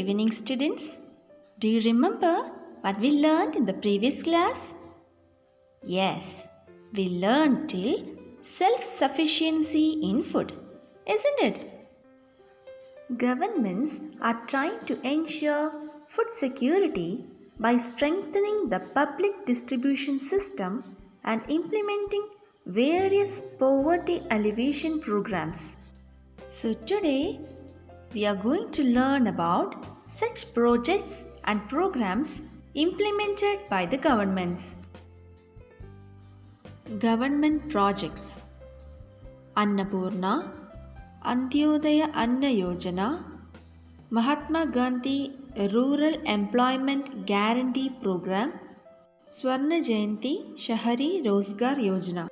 evening, students. Do you remember what we learned in the previous class? Yes, we learned till self-sufficiency in food, isn't it? Governments are trying to ensure food security by strengthening the public distribution system and implementing various poverty alleviation programs. So today we are going to learn about such projects and programs implemented by the governments. Government projects: Annapurna, Antyodaya Anna Yojana, Mahatma Gandhi Rural Employment Guarantee Program, Swarna Jayanti Shahari Rozgar Yojana.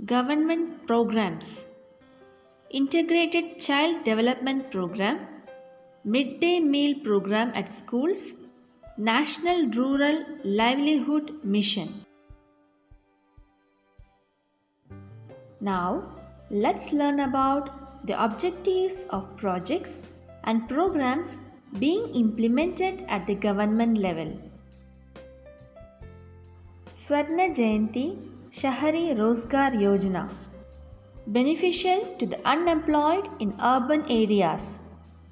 Government programs: Integrated Child Development Program, Midday Meal Program at schools, National Rural Livelihood Mission. Now, let's learn about the objectives of projects and programs being implemented at the government level. Swarna Jayanti Shahari Rozgar Yojana, beneficial to the unemployed in urban areas,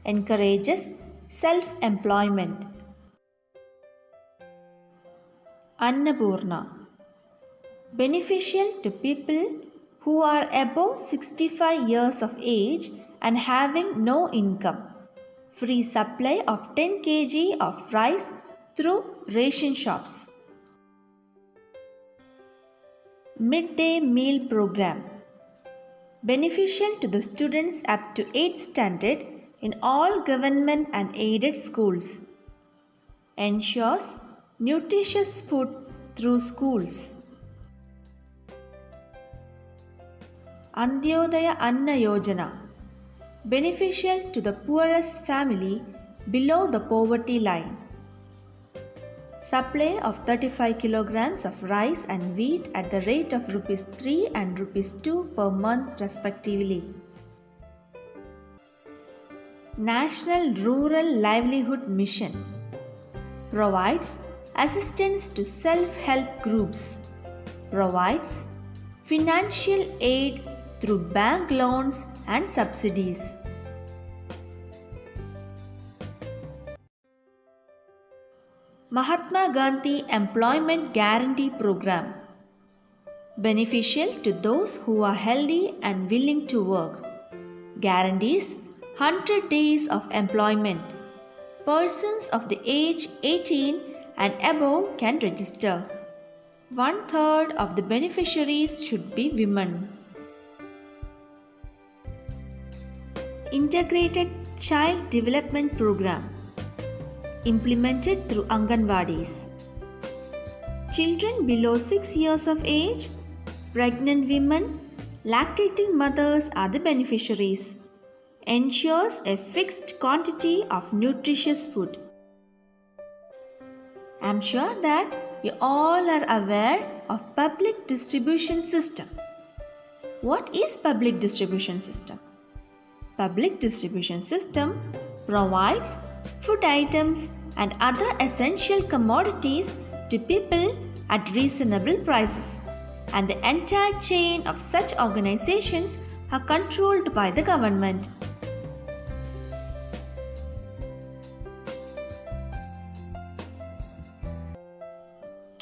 encourages self-employment. Annapurna, beneficial to people who are above 65 years of age and having no income. Free supply of 10 kg of rice through ration shops. Midday Meal Program, beneficial to the students up to 8th standard in all government and aided schools. Ensures nutritious food through schools. Antyodaya Anna Yojana, beneficial to the poorest family below the poverty line. Supply of 35 kilograms of rice and wheat at the rate of Rs 3 and Rs 2 per month respectively. National Rural Livelihood Mission provides assistance to self-help groups, provides financial aid through bank loans and subsidies. Mahatma Gandhi Employment Guarantee Program, beneficial to those who are healthy and willing to work. Guarantees 100 days of employment. Persons of the age 18 and above can register. 1/3 of the beneficiaries should be women. Integrated Child Development Program, implemented through Anganwadis. Children below 6 years of age, pregnant women, lactating mothers are the beneficiaries. Ensures a fixed quantity of nutritious food. I am sure that you all are aware of public distribution system. What is public distribution system? Public distribution system provides food items and other essential commodities to people at reasonable prices, and the entire chain of such organizations are controlled by the government.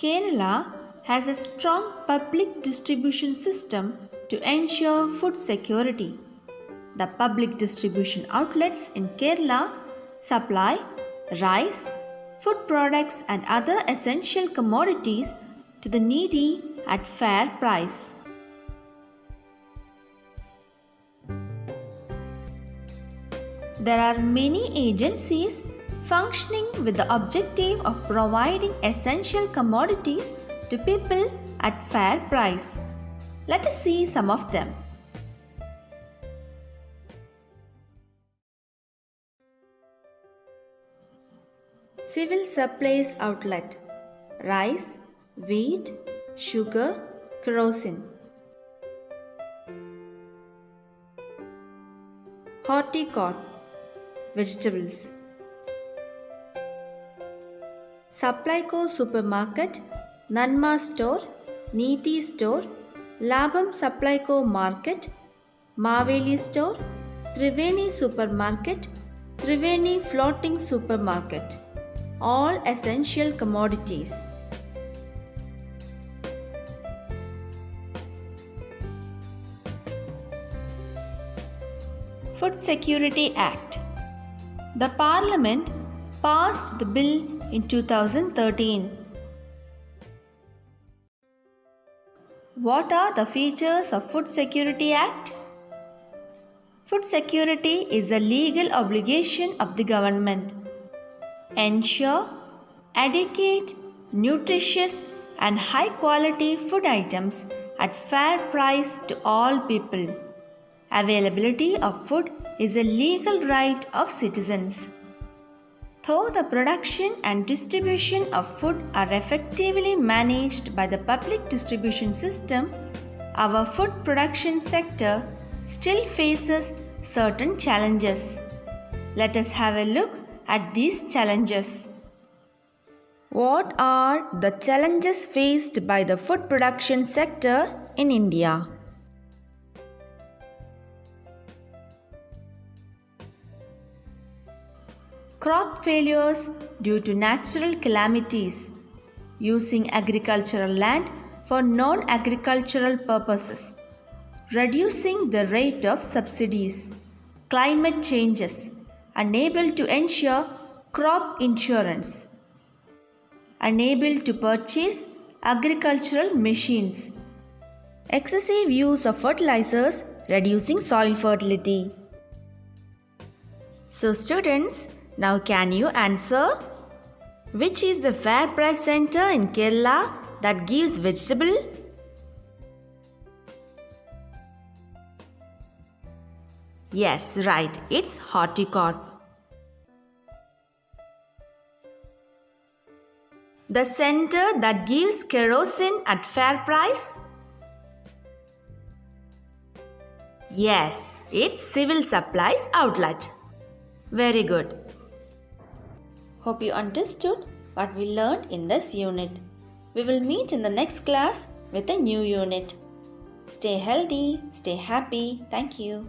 Kerala has a strong public distribution system to ensure food security. The public distribution outlets in Kerala supply rice, food products and other essential commodities to the needy at fair price. There are many agencies functioning with the objective of providing essential commodities to people at fair price. Let us see some of them. Civil Supplies Outlet, rice, wheat, sugar, kerosene. Horticorp, vegetables. Supplyco Supermarket, Nanma Store, Neeti Store, Labam Supplyco Market, Maveli Store, Triveni Supermarket, Triveni Floating Supermarket. All essential commodities. Food Security Act. The Parliament passed the bill in 2013. What are the features of Food Security Act? Food security is a legal obligation of the government. Ensure adequate, nutritious and high quality food items at fair price to all people. Availability of food is a legal right of citizens. Though the production and distribution of food are effectively managed by the public distribution system, our food production sector still faces certain challenges. Let us have a look at these challenges. What are the challenges faced by the food production sector in India? Crop failures due to natural calamities, using agricultural land for non-agricultural purposes, reducing the rate of subsidies, climate changes, unable to ensure crop insurance, unable to purchase agricultural machines, excessive use of fertilizers, reducing soil fertility. So students, now can you answer? Which is the fair price center in Kerala that gives vegetable? Yes, right, it's Horticorp. The center that gives kerosene at fair price? Yes, it's Civil Supplies Outlet. Very good. Hope you understood what we learned in this unit. We will meet in the next class with a new unit. Stay healthy, stay happy. Thank you.